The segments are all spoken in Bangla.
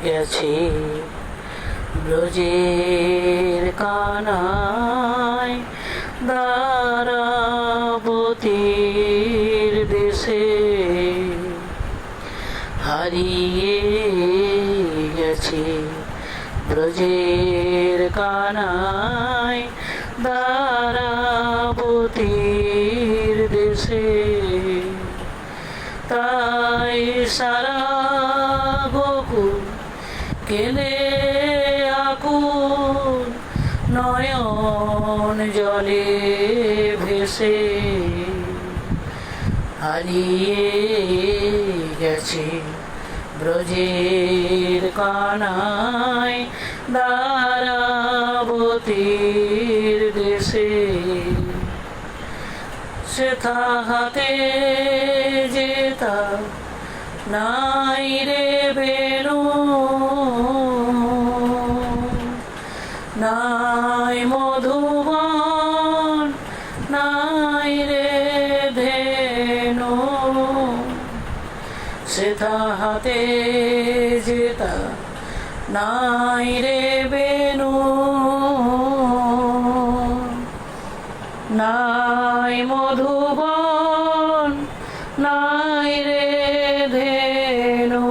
গেছে ব্রজের কানায় দ্বারাবতীর দেশে হারিয়ে গেছে ব্রজের কানায় দ্বারাবতীর দেশে তাই সারা গোকুল কেঁদে আকুল নয়ন জলে ভেসে হারিয়ে গেছে ব্রজের কানায় দ্বারাবতীর দেশে সেথা হাতে যেতা নাই রে বেণু নাই মধুবন নাই রে ধেনু সেথা হাতে যেতা নাই রে বেণু নাই মধুবন নাই রে ধেনু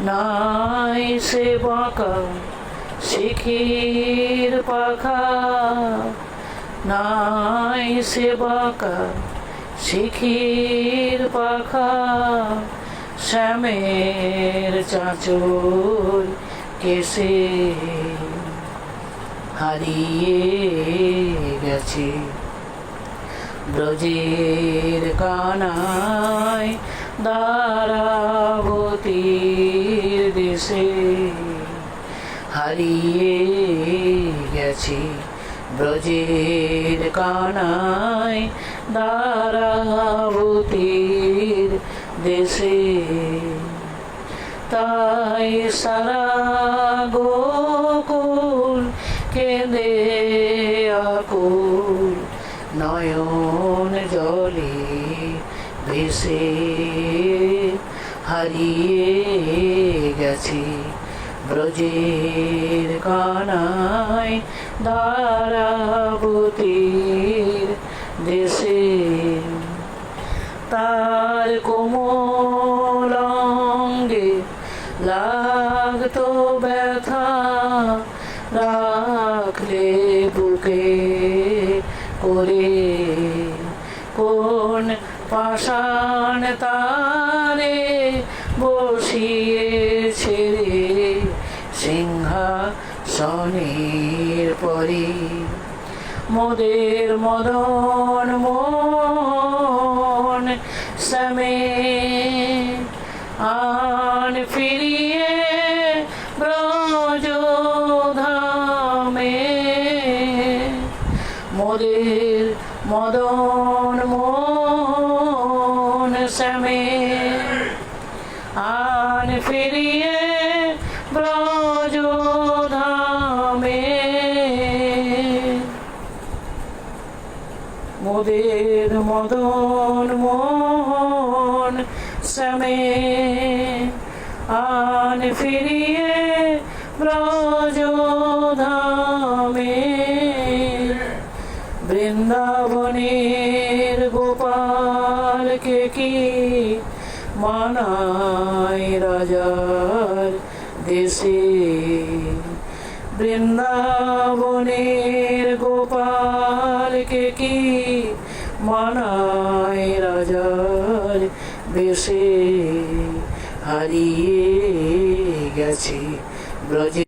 নাই সে বাঁকা শিখির পাখা নাই সে বাঁকা শিখির পাখা শ্যামের চাঁচল কেসে হারিয়ে গেছে ব্রজের কানায় দ্বারাবতীর দেশে হারিয়ে গেছে ব্রজের কানায় দ্বারাবতীর দেশে তাই সারা গোকুল কেঁদে আকুল নয়ন জলে ভেসে হারিয়ে গেছে ব্রজের কানায় দ্বারাবতীর দেশে তার কোমল অঙ্গে লাগতো ব্যথা রাখলে বুকে করে কোন পাষাণ তারে বসিয়েছে রে সিংহাসনের পরে মোদের মদন মন শ্যামে আন ফিরিয়ে ব্রজধামে মোদের মদন মন শ্যামে আন ফিরিয়ে ব্রজধামে মোদের মদন মোহন শ্যামে আন ফিরিয়ে ব্রজধামে বৃন্দাবনের গোপালকে কি মানায় রাজার দেশে বৃন্দাবনের গোপালকে কি মানায় রাজার বেশে হারিয়ে গেছে ব্রজে।